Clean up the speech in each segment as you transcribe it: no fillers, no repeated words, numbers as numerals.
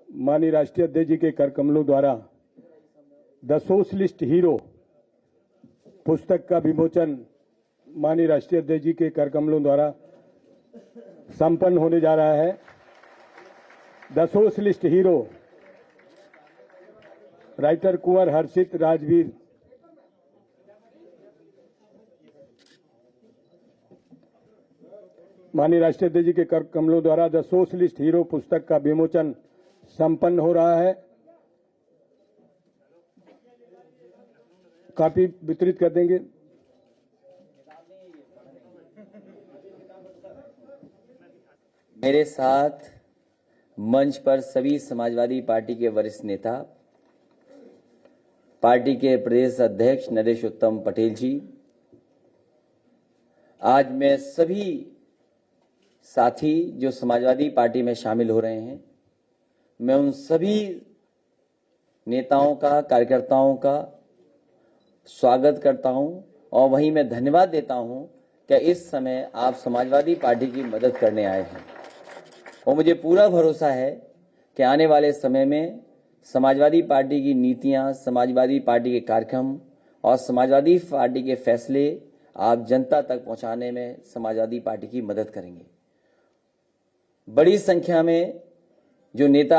माननीय राष्ट्रीय अध्यक्ष जी के कर कमलों द्वारा द सोशलिस्ट हीरो पुस्तक का विमोचन माननीय राष्ट्रीय अध्यक्ष जी के कर कमलों द्वारा संपन्न होने जा रहा है। द सोशलिस्ट हीरो राइटर कुंवर हर्षित राजवीर माननीय राष्ट्रीय अध्यक्ष जी के कर कमलों द्वारा द सोशलिस्ट हीरो पुस्तक का विमोचन संपन्न हो रहा है। कॉपी वितरित कर देंगे। मेरे साथ मंच पर सभी समाजवादी पार्टी के वरिष्ठ नेता, पार्टी के प्रदेश अध्यक्ष नरेश उत्तम पटेल जी, आज मैं सभी साथी जो समाजवादी पार्टी में शामिल हो रहे हैं, मैं उन सभी नेताओं का, कार्यकर्ताओं का स्वागत करता हूं और वहीं मैं धन्यवाद देता हूं कि इस समय आप समाजवादी पार्टी की मदद करने आए हैं। और मुझे पूरा भरोसा है कि आने वाले समय में समाजवादी पार्टी की नीतियां, समाजवादी पार्टी के कार्यक्रम और समाजवादी पार्टी के फैसले आप जनता तक पहुंचाने में समाजवादी पार्टी की मदद करेंगे। बड़ी संख्या में जो नेता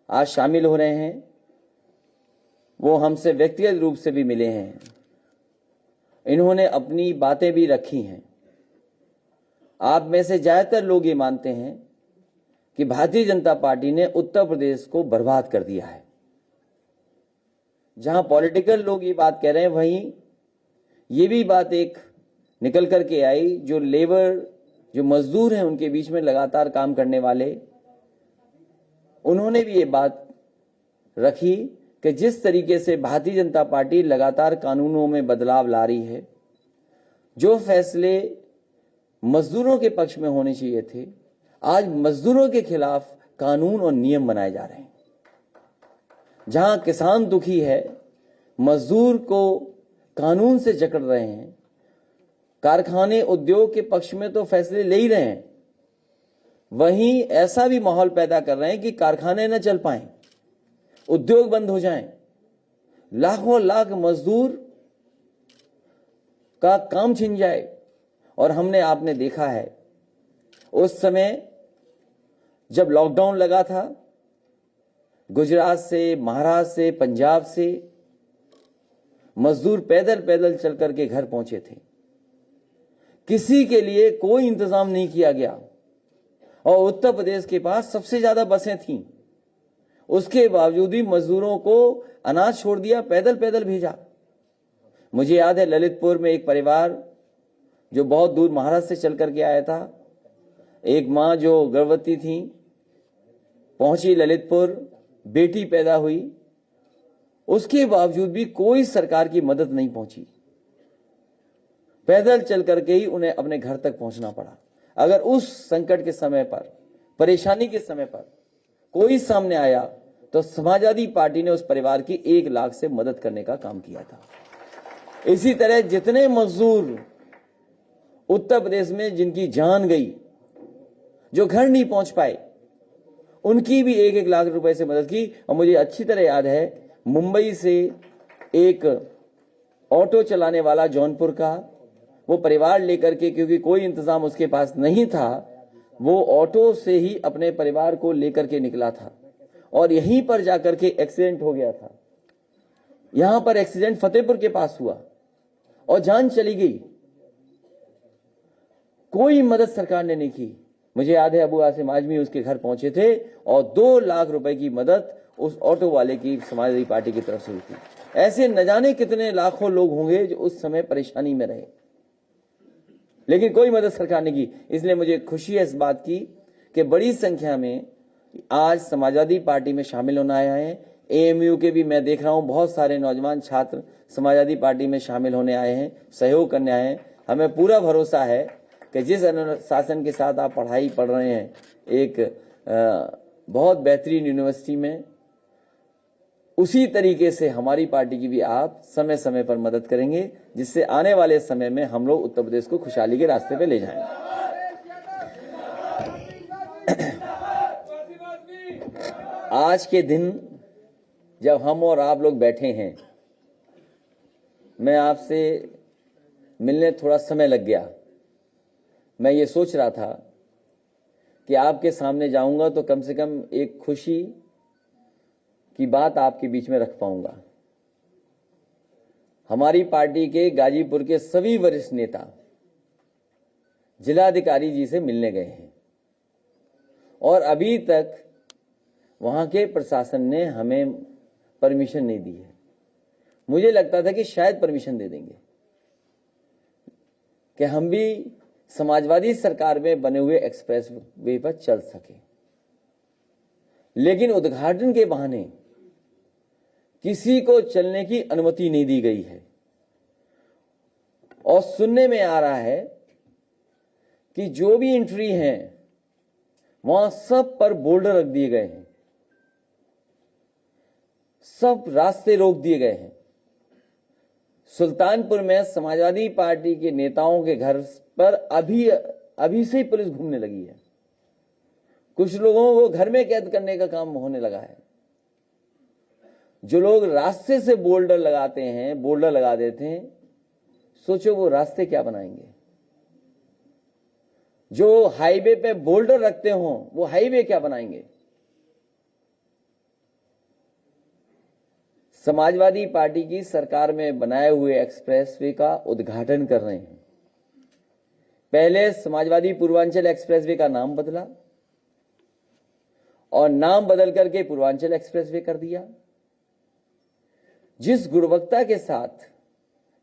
आज शामिल हो रहे हैं वो हमसे व्यक्तिगत रूप से भी मिले हैं। इन्होंने अपनी बातें भी रखी हैं। आप में से ज्यादातर लोग ये मानते हैं कि भारतीय जनता पार्टी ने उत्तर प्रदेश को बर्बाद कर दिया है। जहां पॉलिटिकल लोग ये बात कह रहे हैं, वहीं ये भी बात एक निकल करके आई, जो लेबर, जो मजदूर हैं, उनके बीच में लगातार काम करने वाले, उन्होंने भी ये बात रखी कि जिस तरीके से भारतीय जनता पार्टी लगातार कानूनों में बदलाव ला रही है, जो फैसले मजदूरों के पक्ष में होने चाहिए थे, आज मजदूरों के खिलाफ कानून और नियम बनाए जा रहे हैं। जहां किसान दुखी है, मजदूर को कानून से जकड़ रहे हैं, कारखाने उद्योग के पक्ष में तो फैसले ले ही रहे हैं, वहीं ऐसा भी माहौल पैदा कर रहे हैं कि कारखाने न चल पाएं, उद्योग बंद हो जाएं, लाखों लाख मजदूर का काम छिन जाए। और हमने, आपने देखा है, उस समय जब लॉकडाउन लगा था, गुजरात से, महाराष्ट्र से, पंजाब से मजदूर पैदल पैदल चल करके घर पहुंचे थे। किसी के लिए कोई इंतजाम नहीं किया गया और उत्तर प्रदेश के पास सबसे ज्यादा बसें थीं। उसके बावजूद भी मजदूरों को अनाज छोड़ दिया, पैदल पैदल भेजा। मुझे याद है, ललितपुर में एक परिवार जो बहुत दूर महाराष्ट्र से चल करके आया था, एक मां जो गर्भवती थी, पहुंची ललितपुर, बेटी पैदा हुई, उसके बावजूद भी कोई सरकार की मदद नहीं पहुंची। पैदल चल करके ही उन्हें अपने घर तक पहुंचना पड़ा। अगर उस संकट के समय पर, परेशानी के समय पर कोई सामने आया तो समाजवादी पार्टी ने उस परिवार की 1 लाख से मदद करने का काम किया था। इसी तरह जितने मजदूर उत्तर प्रदेश में जिनकी जान गई, जो घर नहीं पहुंच पाए, उनकी भी 1-1 लाख रुपए से मदद की। और मुझे अच्छी तरह याद है, मुंबई से एक ऑटो चलाने वाला जौनपुर का, वो परिवार लेकर के, क्योंकि कोई इंतजाम उसके पास नहीं था, वो ऑटो से ही अपने परिवार को लेकर के निकला था और यहीं पर जाकर के एक्सीडेंट हो गया था। यहां पर एक्सीडेंट फतेहपुर के पास हुआ और जान चली गई। कोई मदद सरकार ने नहीं की। मुझे याद है, अबू आसिम आजमी उसके घर पहुंचे थे और 2 लाख रुपए की मदद उस ऑटो वाले की समाजवादी पार्टी की तरफ से हुई थी। ऐसे न जाने कितने लाखों लोग होंगे जो उस समय परेशानी में रहे, लेकिन कोई मदद सरकार ने की। इसलिए मुझे खुशी है इस बात की कि बड़ी संख्या में आज समाजवादी पार्टी में शामिल होना आए हैं। एएमयू के भी मैं देख रहा हूं, बहुत सारे नौजवान छात्र समाजवादी पार्टी में शामिल होने आए हैं, सहयोग करने आए हैं। हमें पूरा भरोसा है कि जिस अनुशासन के साथ आप पढ़ाई पढ़ रहे हैं, एक बहुत बेहतरीन यूनिवर्सिटी में, उसी तरीके से हमारी पार्टी की भी आप समय समय पर मदद करेंगे, जिससे आने वाले समय में हम लोग उत्तर प्रदेश को खुशहाली के रास्ते पे ले जाएंगे। आज के दिन जब हम और आप लोग बैठे हैं, मैं आपसे मिलने थोड़ा समय लग गया। मैं ये सोच रहा था कि आपके सामने जाऊंगा तो कम से कम एक खुशी की बात आपके बीच में रख पाऊंगा। हमारी पार्टी के गाजीपुर के सभी वरिष्ठ नेता जिलाधिकारी जी से मिलने गए हैं और अभी तक वहां के प्रशासन ने हमें परमिशन नहीं दी है। मुझे लगता था कि शायद परमिशन दे देंगे कि हम भी समाजवादी सरकार में बने हुए एक्सप्रेस वे पर चल सके, लेकिन उद्घाटन के बहाने किसी को चलने की अनुमति नहीं दी गई है। और सुनने में आ रहा है कि जो भी एंट्री है वहां सब पर बोल्डर रख दिए गए हैं, सब रास्ते रोक दिए गए हैं। सुल्तानपुर में समाजवादी पार्टी के नेताओं के घर पर अभी से ही पुलिस घूमने लगी है। कुछ लोगों को घर में कैद करने का काम होने लगा है। जो लोग रास्ते से बोल्डर लगाते हैं, बोल्डर लगा देते हैं, सोचो वो रास्ते क्या बनाएंगे। जो हाईवे पे बोल्डर रखते हो वो हाईवे क्या बनाएंगे। समाजवादी पार्टी की सरकार में बनाए हुए एक्सप्रेसवे का उद्घाटन कर रहे हैं। पहले समाजवादी पूर्वांचल एक्सप्रेसवे का नाम बदला और नाम बदल करके पूर्वांचल एक्सप्रेसवे कर दिया। जिस गुणवत्ता के साथ,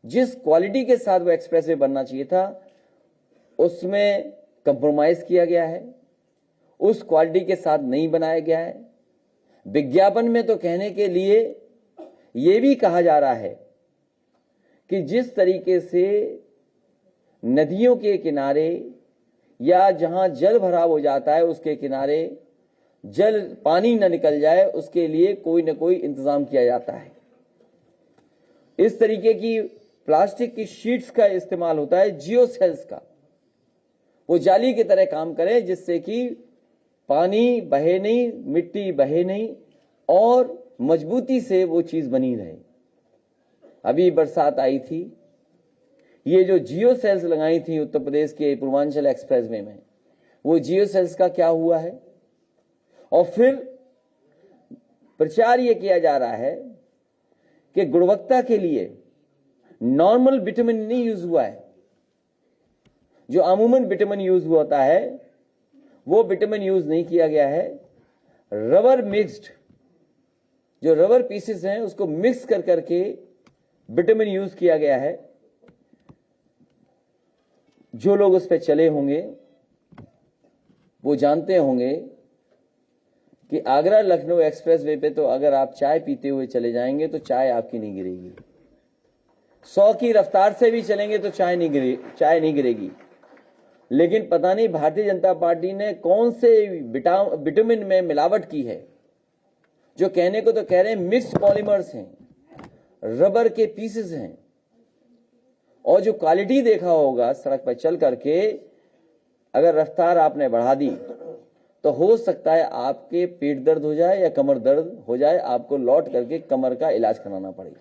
जिस क्वालिटी के साथ वो एक्सप्रेसवे बनना चाहिए था, उसमें कंप्रोमाइज किया गया है। उस क्वालिटी के साथ नहीं बनाया गया है। विज्ञापन में तो कहने के लिए यह भी कहा जा रहा है कि जिस तरीके से नदियों के किनारे या जहां जल भराव हो जाता है उसके किनारे पानी न निकल जाए, उसके लिए कोई न कोई इंतजाम किया जाता है। इस तरीके की प्लास्टिक की शीट्स का इस्तेमाल होता है, जियो सेल्स का। वो जाली की तरह काम करें जिससे कि पानी बहे नहीं, मिट्टी बहे नहीं और मजबूती से वो चीज बनी रहे। अभी बरसात आई थी, ये जो जियो सेल्स लगाई थी उत्तर प्रदेश के पूर्वांचल एक्सप्रेसवे में, वो जियो सेल्स का क्या हुआ है। और फिर प्रचार ये किया जा रहा है कि गुणवत्ता के लिए नॉर्मल विटामिन नहीं यूज हुआ है। जो अमूमन विटामिन यूज होता है वो विटामिन यूज नहीं किया गया है। रबर मिक्स्ड, जो रबर पीसेस हैं उसको मिक्स कर करके विटामिन यूज किया गया है। जो लोग उस पर चले होंगे वो जानते होंगे कि आगरा लखनऊ एक्सप्रेसवे पे तो अगर आप चाय पीते हुए चले जाएंगे तो चाय आपकी नहीं गिरेगी। 100 की रफ्तार से भी चलेंगे तो चाय नहीं गिरेगी। लेकिन पता नहीं भारतीय जनता पार्टी ने कौन से विटामिन में मिलावट की है, जो कहने को तो कह रहे हैं मिक्स्ड पॉलीमर्स हैं, रबर के पीसेस हैं। और जो क्वालिटी देखा होगा सड़क पर चल करके, अगर रफ्तार आपने बढ़ा दी तो हो सकता है आपके पेट दर्द हो जाए या कमर दर्द हो जाए, आपको लौट करके कमर का इलाज कराना पड़े।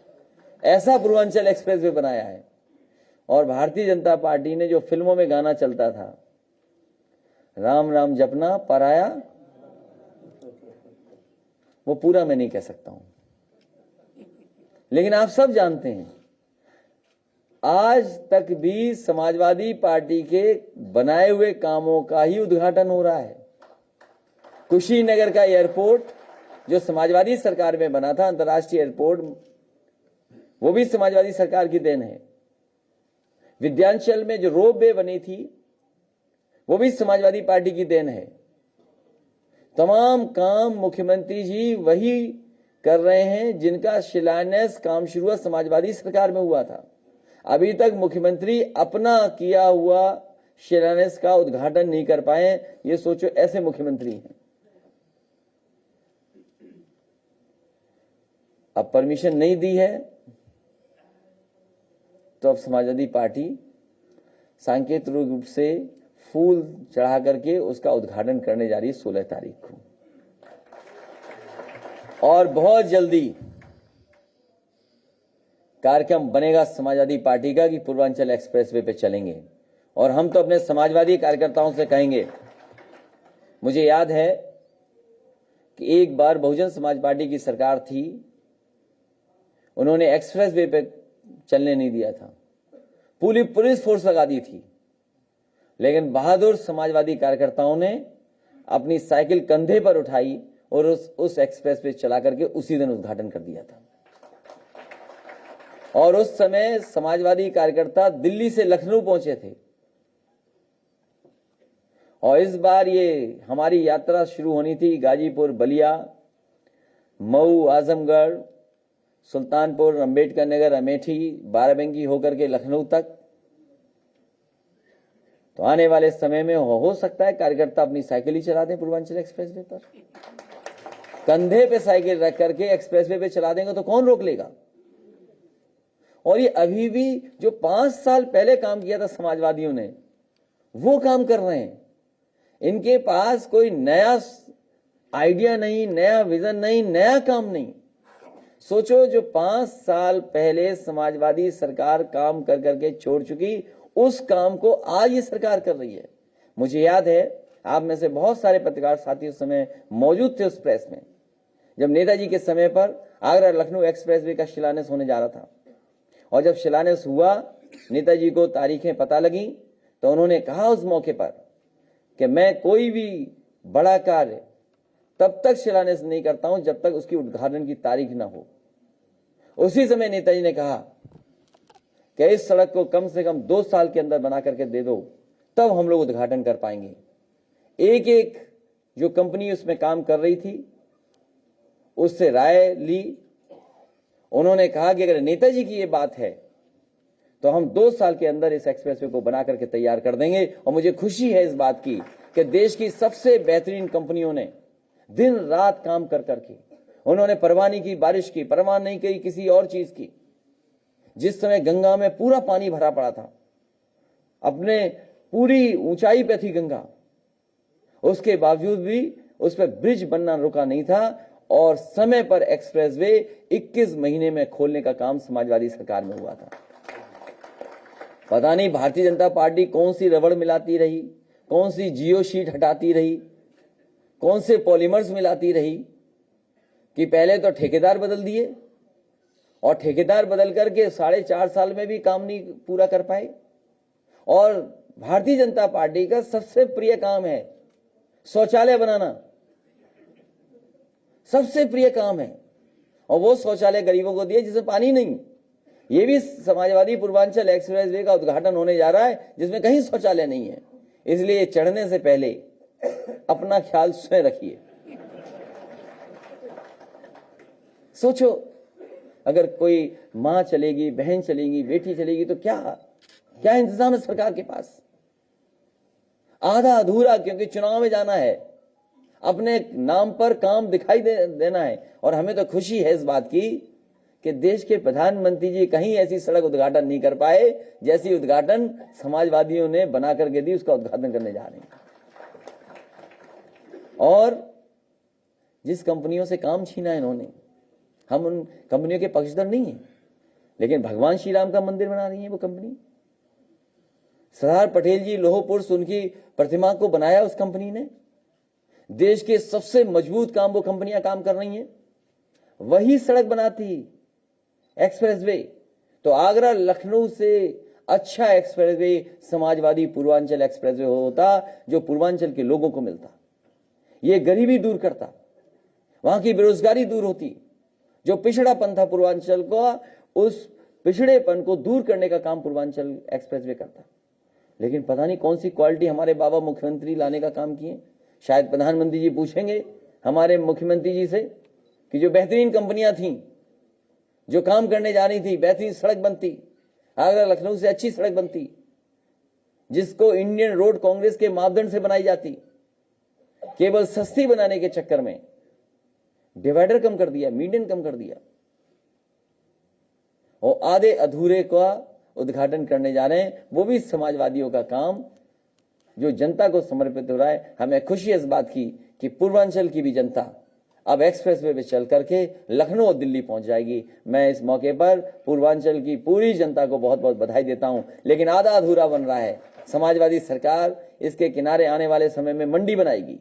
ऐसा पूर्वांचल एक्सप्रेसवे बनाया है। और भारतीय जनता पार्टी ने जो फिल्मों में गाना चलता था, राम राम जपना पराया, वो पूरा मैं नहीं कह सकता हूं, लेकिन आप सब जानते हैं आज तक भी समाजवादी पार्टी के बनाए हुए कामों का ही उद्घाटन हो रहा है। कुशीनगर का एयरपोर्ट जो समाजवादी सरकार में बना था, अंतर्राष्ट्रीय एयरपोर्ट, वो भी समाजवादी सरकार की देन है। विद्यांचल में जो रोपवे बनी थी वो भी समाजवादी पार्टी की देन है। तमाम काम मुख्यमंत्री जी वही कर रहे हैं जिनका शिलान्यास काम शुरू समाजवादी सरकार में हुआ था। अभी तक मुख्यमंत्री अपना किया हुआ शिलान्यास का उद्घाटन नहीं कर पाए। ये सोचो, ऐसे मुख्यमंत्री हैं। अब परमिशन नहीं दी है तो अब समाजवादी पार्टी सांकेतिक रूप से फूल चढ़ा करके उसका उद्घाटन करने जा रही है 16 तारीख को। और बहुत जल्दी कार्यक्रम बनेगा समाजवादी पार्टी का कि पूर्वांचल एक्सप्रेसवे पे चलेंगे। और हम तो अपने समाजवादी कार्यकर्ताओं से कहेंगे, मुझे याद है कि एक बार बहुजन समाज पार्टी की सरकार थी, उन्होंने एक्सप्रेसवे पे चलने नहीं दिया था, पूरी पुलिस फोर्स लगा दी थी, लेकिन बहादुर समाजवादी कार्यकर्ताओं ने अपनी साइकिल कंधे पर उठाई और उस एक्सप्रेस पे चला करके उसी दिन उद्घाटन कर दिया था। और उस समय समाजवादी कार्यकर्ता दिल्ली से लखनऊ पहुंचे थे। और इस बार ये हमारी यात्रा शुरू होनी थी गाजीपुर, बलिया, मऊ, आजमगढ़, सुल्तानपुर, अंबेडकर नगर, अमेठी, बाराबंकी होकर के लखनऊ तक। तो आने वाले समय में हो सकता है कार्यकर्ता अपनी साइकिल ही चला दें पूर्वांचल एक्सप्रेसवे पर, कंधे पे साइकिल रख करके एक्सप्रेसवे पे चला देंगे तो कौन रोक लेगा। और ये अभी भी जो 5 साल पहले काम किया था समाजवादियों ने, वो काम कर रहे हैं। इनके पास कोई नया आइडिया नहीं, नया विजन नहीं, नया काम नहीं। सोचो, जो 5 साल पहले समाजवादी सरकार काम कर करके छोड़ चुकी, उस काम को आज ये सरकार कर रही है। मुझे याद है, आप में से बहुत सारे पत्रकार साथी उस समय मौजूद थे उस प्रेस में, जब नेताजी के समय पर आगरा लखनऊ एक्सप्रेसवे का शिलान्यास होने जा रहा था। और जब शिलान्यास हुआ, नेताजी को तारीखें पता लगी, तो उन्होंने कहा उस मौके पर कि मैं कोई भी बड़ा कार्य तब तक शिलान्यास नहीं करता हूं जब तक उसकी उद्घाटन की तारीख ना हो। उसी समय नेताजी ने कहा कि इस सड़क को कम से कम 2 साल के अंदर बना करके दे दो, तब हम लोग उद्घाटन कर पाएंगे। एक एक जो कंपनी उसमें काम कर रही थी उससे राय ली। उन्होंने कहा कि अगर नेताजी की ये बात है तो हम 2 साल के अंदर इस एक्सप्रेसवे को बना करके तैयार कर देंगे। और मुझे खुशी है इस बात की कि देश की सबसे बेहतरीन कंपनियों ने दिन रात काम कर करके, उन्होंने परवाह नहीं की बारिश की, परवाह नहीं की किसी और चीज की। जिस समय गंगा में पूरा पानी भरा पड़ा था, अपने पूरी ऊंचाई पे थी गंगा, उसके बावजूद भी उस पर ब्रिज बनना रुका नहीं था। और समय पर एक्सप्रेसवे 21 महीने में खोलने का काम समाजवादी सरकार में हुआ था। पता नहीं भारतीय जनता पार्टी कौन सी रबड़ मिलाती रही, कौन सी जियो शीट हटाती रही, कौन से पॉलीमर्स मिलाती रही, कि पहले तो ठेकेदार बदल दिए और ठेकेदार बदल करके 4.5 साल में भी काम नहीं पूरा कर पाए। और भारतीय जनता पार्टी का सबसे प्रिय काम है शौचालय बनाना, सबसे प्रिय काम है। और वो शौचालय गरीबों को दिए जिसमें पानी नहीं। ये भी समाजवादी पूर्वांचल एक्सप्रेसवे का उद्घाटन होने जा रहा है जिसमें कहीं शौचालय नहीं है। इसलिए चढ़ने से पहले अपना ख्याल स्वयं रखिए। सोचो, अगर कोई मां चलेगी, बहन चलेगी, बेटी चलेगी तो क्या इंतजाम है सरकार के पास। आधा अधूरा, क्योंकि चुनाव में जाना है, अपने नाम पर काम दिखाई देना है। और हमें तो खुशी है इस बात की कि देश के प्रधानमंत्री जी कहीं ऐसी सड़क उद्घाटन नहीं कर पाए जैसी उद्घाटन समाजवादियों ने बना करके दी, उसका उद्घाटन करने जा रहे हैं। और जिस कंपनियों से काम छीना इन्होंने, हम उन कंपनियों के पक्षधर नहीं है, लेकिन भगवान श्री राम का मंदिर बना रही है वो कंपनी। सरदार पटेल जी लौह पुरुष, उनकी प्रतिमा को बनाया उस कंपनी ने। देश के सबसे मजबूत काम वो कंपनियां काम कर रही हैं। वही सड़क बनाती एक्सप्रेसवे, तो आगरा लखनऊ से अच्छा एक्सप्रेसवे समाजवादी पूर्वांचल एक्सप्रेसवे होता, जो पूर्वांचल के लोगों को मिलता, ये गरीबी दूर करता, वहां की बेरोजगारी दूर होती, जो पिछड़ापन था पूर्वांचल को, उस पिछड़ेपन को दूर करने का काम पूर्वांचल एक्सप्रेसवे करता। लेकिन पता नहीं कौन सी क्वालिटी हमारे बाबा मुख्यमंत्री लाने का काम किए। शायद प्रधानमंत्री जी पूछेंगे हमारे मुख्यमंत्री जी से कि जो बेहतरीन कंपनियां थीं, जो काम करने जा रही थी, बेहतरीन सड़क बनती, आगरा लखनऊ से अच्छी सड़क बनती, जिसको इंडियन रोड कांग्रेस के मापदंड से बनाई जाती, केवल सस्ती बनाने के चक्कर में डिवाइडर कम कर दिया, मीडियन कम कर दिया, और आधे अधूरे का उद्घाटन करने जा रहे हैं। वो भी समाजवादियों का काम जो जनता को समर्पित हो रहा है। हमें खुशी है इस बात की कि पूर्वांचल की भी जनता अब एक्सप्रेसवे पे चल करके लखनऊ और दिल्ली पहुंच जाएगी। मैं इस मौके पर पूर्वांचल की पूरी जनता को बहुत बहुत बधाई देता हूं। लेकिन आधा अधूरा बन रहा है। समाजवादी सरकार इसके किनारे आने वाले समय में मंडी बनाएगी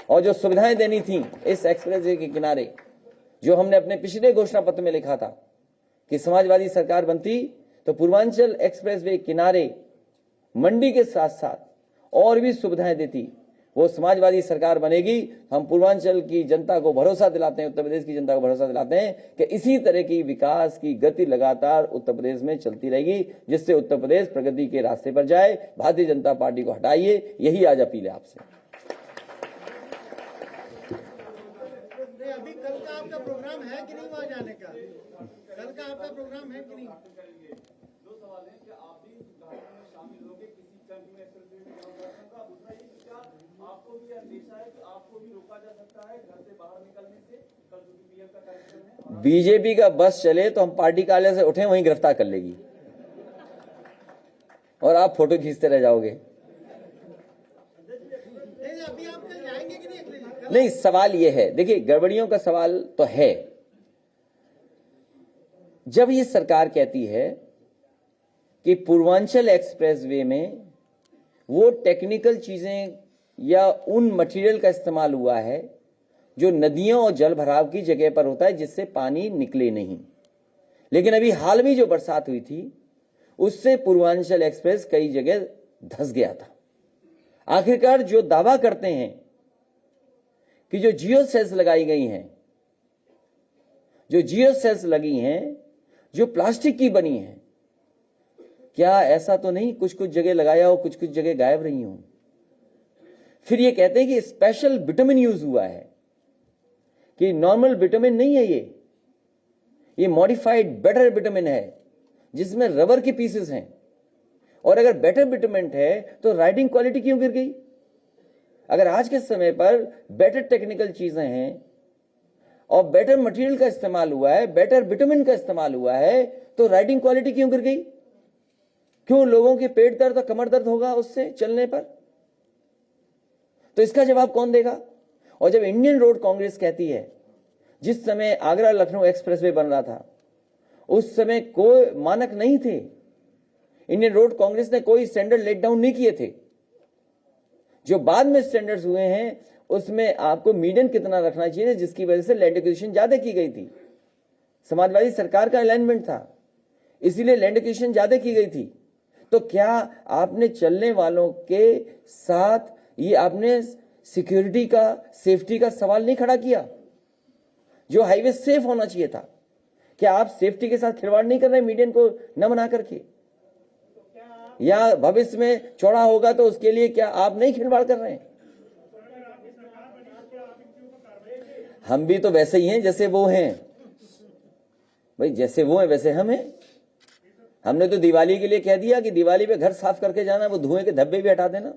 और जो सुविधाएं देनी थी इस एक्सप्रेसवे के किनारे, जो हमने अपने पिछले घोषणा पत्र में लिखा था कि समाजवादी सरकार बनती तो पूर्वांचल एक्सप्रेसवे किनारे मंडी के साथ साथ और भी सुविधाएं देती, वो समाजवादी सरकार बनेगी। हम पूर्वांचल की जनता को भरोसा दिलाते हैं, उत्तर प्रदेश की जनता को भरोसा दिलाते हैं कि इसी तरह की विकास की गति लगातार उत्तर प्रदेश में चलती रहेगी, जिससे उत्तर प्रदेश प्रगति के रास्ते पर जाए। भारतीय जनता पार्टी को हटाइए, यही आज अपील है आपसे। अभी कल का आपका प्रोग्राम है कि नहीं वहां जाने का? कल का आपका प्रोग्राम है कि नहीं? दो सवाल हैं, क्या आप भी उद्घाटन में शामिल होंगे किसी चंद में एक्सप्रेसवे में उद्घाटन का? दूसरा ये, क्या आपको भी अंदेशा है कि आपको भी रोका जा सकता है घर से बाहर निकलने से? कल जो पीएम का कार्यक्रम है, बीजेपी का बस चले तो हम पार्टी कार्यालय से उठे वहीं गिरफ्तार कर लेगी और आप फोटो खींचते रह जाओगे। अभी आप कल जाएंगे कि नहीं? नहीं, सवाल यह है, देखिए गड़बड़ियों का सवाल तो है। जब ये सरकार कहती है कि पूर्वांचल एक्सप्रेसवे में वो टेक्निकल चीजें या उन मटेरियल का इस्तेमाल हुआ है जो नदियों और जल भराव की जगह पर होता है, जिससे पानी निकले नहीं, लेकिन अभी हाल में जो बरसात हुई थी उससे पूर्वांचल एक्सप्रेस कई जगह धंस गया था। आखिरकार जो दावा करते हैं कि जो जियो सेल्स लगाई गई हैं, जो जियो सेल्स लगी हैं जो प्लास्टिक की बनी हैं, क्या ऐसा तो नहीं कुछ कुछ जगह लगाया हो, कुछ कुछ जगह गायब रही हो? फिर ये कहते हैं कि स्पेशल विटामिन यूज हुआ है, कि नॉर्मल विटामिन नहीं है, ये मॉडिफाइड बेटर विटामिन है जिसमें रबर के पीसेस हैं। और अगर बेटर विटामिन है तो राइडिंग क्वालिटी क्यों गिर गई? अगर आज के समय पर बेटर टेक्निकल चीजें हैं और बेटर मटेरियल का इस्तेमाल हुआ है, बेटर विटामिन का इस्तेमाल हुआ है, तो राइडिंग क्वालिटी क्यों गिर गई? क्यों लोगों के पेट दर्द और कमर दर्द होगा उससे चलने पर? तो इसका जवाब कौन देगा? और जब इंडियन रोड कांग्रेस कहती है, जिस समय आगरा लखनऊ एक्सप्रेसवे बन रहा था उस समय कोई मानक नहीं थे, इंडियन रोड कांग्रेस ने कोई स्टैंडर्ड लेट डाउन नहीं किए थे, जो बाद में स्टैंडर्ड्स हुए हैं उसमें आपको मीडियन कितना रखना चाहिए, जिसकी वजह से लैंड एक्विजिशन ज्यादा की गई थी। समाजवादी सरकार का अलाइनमेंट था, इसीलिए लैंड एक्विजिशन ज्यादा की गई थी। तो क्या आपने चलने वालों के साथ ये आपने सिक्योरिटी का, सेफ्टी का सवाल नहीं खड़ा किया? जो हाईवे सेफ होना चाहिए था, क्या आप सेफ्टी के साथ खिलवाड़ नहीं कर रहे मीडियन को न बना करके? या भविष्य में चौड़ा होगा तो उसके लिए क्या आप नहीं खिलवाड़ कर रहे हैं? हम भी तो वैसे ही हैं जैसे वो हैं भाई, जैसे वो हैं वैसे हम हैं। हमने तो दिवाली के लिए कह दिया कि दिवाली पे घर साफ करके जाना, वो धुएं के धब्बे भी हटा देना।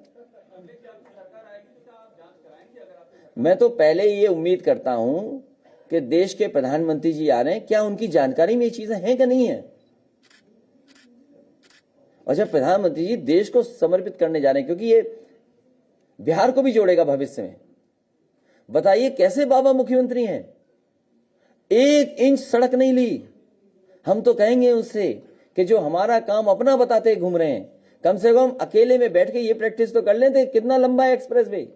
मैं तो पहले ये उम्मीद करता हूं कि देश के प्रधानमंत्री जी आ रहे हैं, क्या उनकी जानकारी में ये चीजें हैं कि नहीं है? और जब प्रधानमंत्री जी देश को समर्पित करने जा रहे हैं, क्योंकि ये बिहार को भी जोड़ेगा भविष्य में, बताइए कैसे बाबा मुख्यमंत्री हैं? 1 इंच सड़क नहीं ली। हम तो कहेंगे उससे कि जो हमारा काम अपना बताते घूम रहे हैं, कम से कम अकेले में बैठ के ये प्रैक्टिस तो कर लेते, कितना लंबा है एक्सप्रेसवे।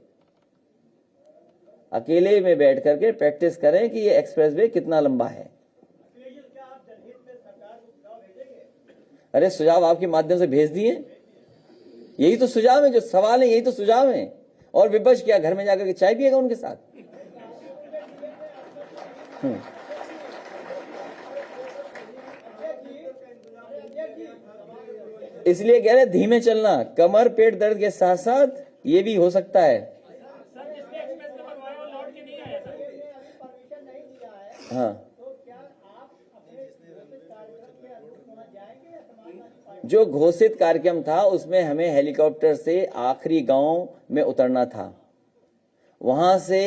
अकेले में बैठ करके प्रैक्टिस करें कि ये एक्सप्रेसवे कितना लंबा है। अरे सुझाव आपके माध्यम से भेज दिए, यही तो सुझाव है, जो सवाल है यही तो सुझाव है। और विपक्ष क्या घर में जाकर के चाय पिएगा उनके साथ? इसलिए कह रहे धीमे चलना, कमर पेट दर्द के साथ साथ ये भी हो सकता है। हाँ, जो घोषित कार्यक्रम था उसमें हमें हेलीकॉप्टर से आखिरी गांव में उतरना था, वहां से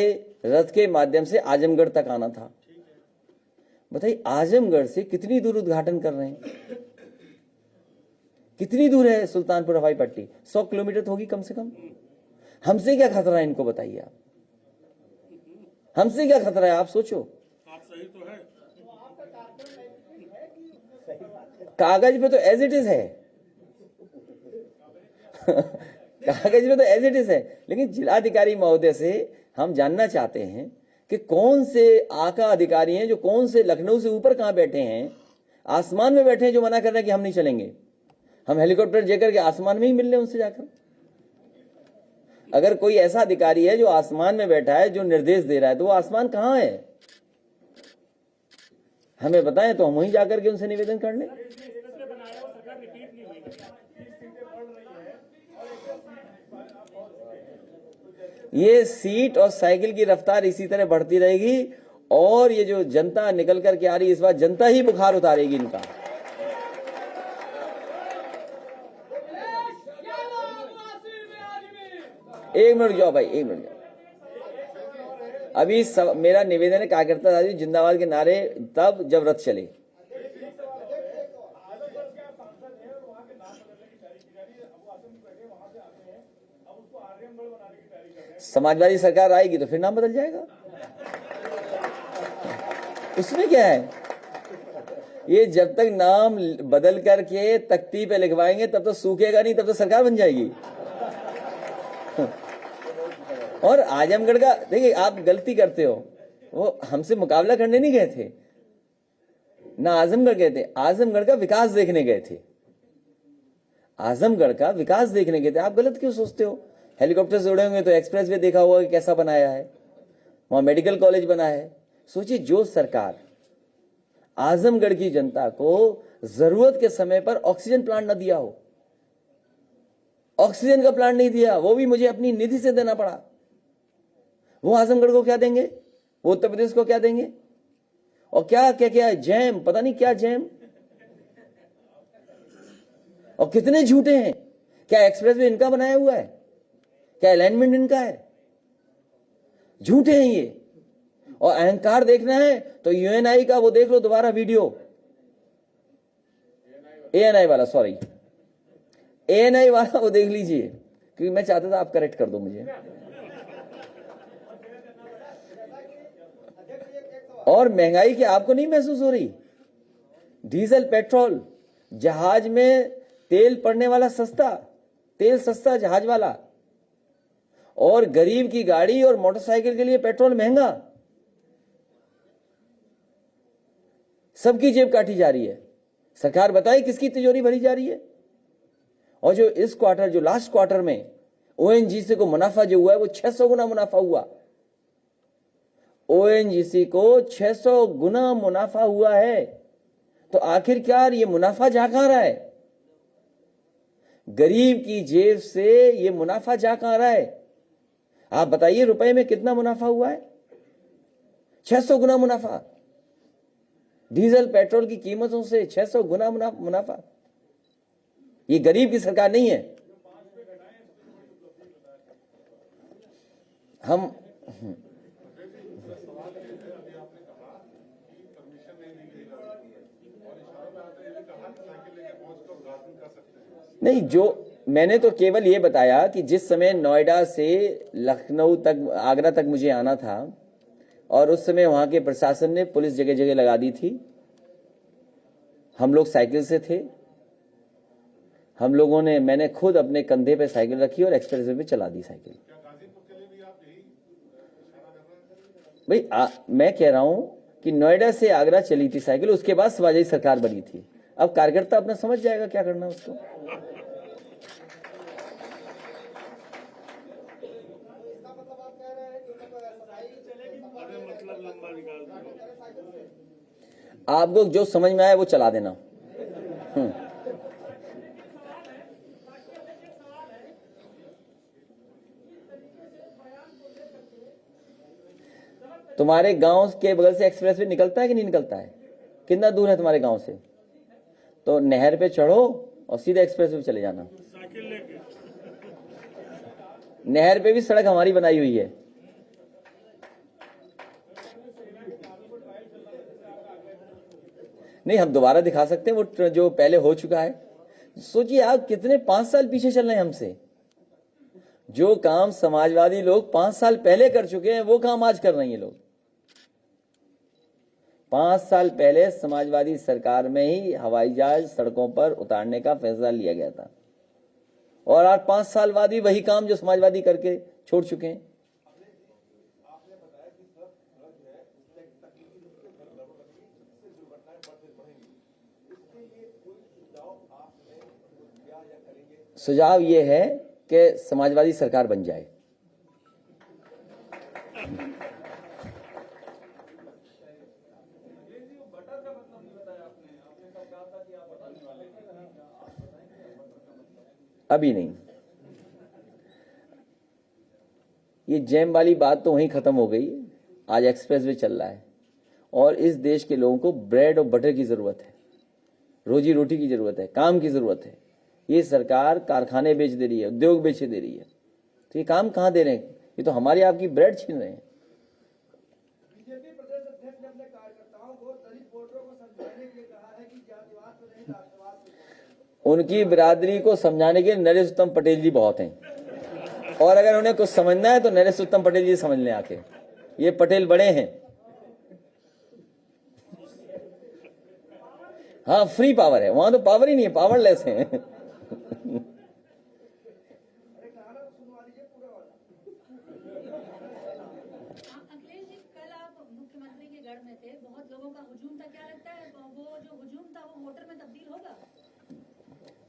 रथ के माध्यम से आजमगढ़ तक आना था। बताइए आजमगढ़ से कितनी दूर उद्घाटन कर रहे हैं? कितनी दूर है सुल्तानपुर हवाई पट्टी? 100 किलोमीटर होगी कम से कम। हमसे क्या खतरा है इनको बताइए आप? हमसे क्या खतरा है, आप सोचो। आप सही तो है। कागज पे तो एज इट इज है कागज पे तो एज इट इज है, लेकिन जिलाधिकारी महोदय से हम जानना चाहते हैं कि कौन से आका अधिकारी हैं जो कौन से लखनऊ से ऊपर कहां बैठे हैं, आसमान में बैठे हैं, जो मना कर रहे हैं कि हम नहीं चलेंगे। हम हेलीकॉप्टर जेकर के आसमान में ही मिल रहे हैं उनसे जाकर। अगर कोई ऐसा अधिकारी है जो आसमान में बैठा है, जो निर्देश दे रहा है, तो वो आसमान कहां है, हमें बताएं तो हम वहीं जाकर के उनसे निवेदन कर लें। ये सीट और साइकिल की रफ्तार इसी तरह बढ़ती रहेगी और ये जो जनता निकल करके आ रही है, इस बार जनता ही बुखार उतारेगी इनका। एक मिनट जाओ भाई, एक मिनट जाओ। अभी मेरा निवेदन है कार्यकर्ता साथी जिंदाबाद के नारे तब जब रथ चले। समाजवादी सरकार आएगी तो फिर नाम बदल जाएगा, उसमें क्या है। ये जब तक नाम बदल करके तख्ती पे लिखवाएंगे तब तो सूखेगा नहीं, तब तो सरकार बन जाएगी। और आजमगढ़ का देखिए, आप गलती करते हो, वो हमसे मुकाबला करने नहीं गए थे ना, आजमगढ़ गए थे, आजमगढ़ का विकास देखने गए थे, आजमगढ़ का विकास देखने गए थे। आप गलत क्यों सोचते हो। हेलीकॉप्टर से उड़े होंगे तो एक्सप्रेस वे देखा होगा कि कैसा बनाया है, वहां मेडिकल कॉलेज बना है। सोचिए, जो सरकार आजमगढ़ की जनता को जरूरत के समय पर ऑक्सीजन प्लांट न दिया हो, ऑक्सीजन का प्लांट नहीं दिया, वो भी मुझे अपनी निधि से देना पड़ा, वो आजमगढ़ को क्या देंगे, वो उत्तर प्रदेश को क्या देंगे। और क्या क्या क्या है, जैम, पता नहीं क्या जैम, और कितने झूठे हैं। क्या एक्सप्रेस वे इनका बनाया हुआ है, क्या अलाइनमेंट इनका है, झूठे हैं ये। और अहंकार देखना है तो यूएनआई का वो देख लो दोबारा वीडियो, एएनआई वाला, सॉरी एएनआई वाला वो देख लीजिए, क्योंकि मैं चाहता था आप करेक्ट कर दो मुझे। और महंगाई की आपको नहीं महसूस हो रही। डीजल पेट्रोल, जहाज में तेल पड़ने वाला सस्ता, तेल सस्ता जहाज वाला, और गरीब की गाड़ी और मोटरसाइकिल के लिए पेट्रोल महंगा। सबकी जेब काटी जा रही है। सरकार बताए किसकी तिजोरी भरी जा रही है। और जो इस क्वार्टर, जो लास्ट क्वार्टर में ओएनजीसी को मुनाफा जो हुआ है वो 600 गुना मुनाफा हुआ। ओएनजीसी को 600 गुना मुनाफा हुआ है। तो आखिरकार ये मुनाफा जा कहां रहा है, गरीब की जेब से ये मुनाफा जा कहां रहा है। आप बताइए रुपए में कितना मुनाफा हुआ है, 600 गुना मुनाफा। डीजल पेट्रोल की कीमतों से 600 गुना मुनाफा। ये गरीब की सरकार नहीं है। हम नहीं, जो मैंने तो केवल ये बताया कि जिस समय नोएडा से लखनऊ तक, आगरा तक मुझे आना था, और उस समय वहां के प्रशासन ने पुलिस जगह जगह लगा दी थी। हम लोग साइकिल से थे, हम लोगों ने, मैंने खुद अपने कंधे पे साइकिल रखी और एक्सप्रेसवे पे चला दी साइकिल। भाई मैं कह रहा हूं कि नोएडा से आगरा चली थी साइकिल, उसके बाद समाजवादी सरकार बनी थी। अब कार्यकर्ता अपना समझ जाएगा क्या करना उसको। आपको जो समझ में आए वो चला देना। तुम्हारे गांव के बगल से एक्सप्रेसवे निकलता है कि नहीं निकलता है? कितना दूर है तुम्हारे गांव से? तो नहर पे चढ़ो और सीधे एक्सप्रेसवे पे चले जाना। नहर पे भी सड़क हमारी बनाई हुई है। नहीं, हम दोबारा दिखा सकते हैं वो जो पहले हो चुका है। सोचिए आप कितने 5 साल पीछे चल रहे हैं हमसे। जो काम समाजवादी लोग 5 साल पहले कर चुके हैं वो काम आज कर रहे हैं ये लोग। 5 साल पहले समाजवादी सरकार में ही हवाई जहाज सड़कों पर उतारने का फैसला लिया गया था, और आज 5 साल बाद भी वही काम जो समाजवादी करके छोड़ चुके हैं। सुझाव ये है कि समाजवादी सरकार बन जाए। अभी नहीं, ये जैम वाली बात तो वहीं खत्म हो गई। आज एक्सप्रेस वे चल रहा है, और इस देश के लोगों को ब्रेड और बटर की जरूरत है, रोजी रोटी की जरूरत है, काम की जरूरत है। ये सरकार कारखाने बेच दे रही है, उद्योग बेच दे रही है, तो ये काम कहां दे रहे हैं? ये तो हमारी आपकी ब्रेड छीन रहे हैं। बीजेपी प्रदेश अध्यक्ष ने अपने कार्यकर्ताओं को दलित वोटरों को समझाने के लिए कहा है कि जातिवाद से नहीं राष्ट्रवाद से। उनकी बिरादरी को समझाने के लिए नरेश उत्तम पटेल जी बहुत हैं, और अगर उन्हें कुछ समझना है तो नरेश उत्तम पटेल जी समझ लें आके। ये पटेल बड़े हैं। हाँ, फ्री पावर है, वहां तो पावर ही नहीं है, पावरलेस है। अखिलेश जी, कल आप मुख्यमंत्री के गढ़ में थे, बहुत लोगों का हुजूम था। क्या लगता है वो जो हुजूम था वो वोटर में तब्दील होगा?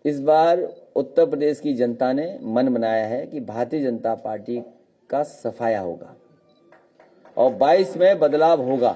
इस बार उत्तर प्रदेश की जनता ने मन बनाया है कि भारतीय जनता पार्टी का सफाया होगा और 22 में बदलाव होगा।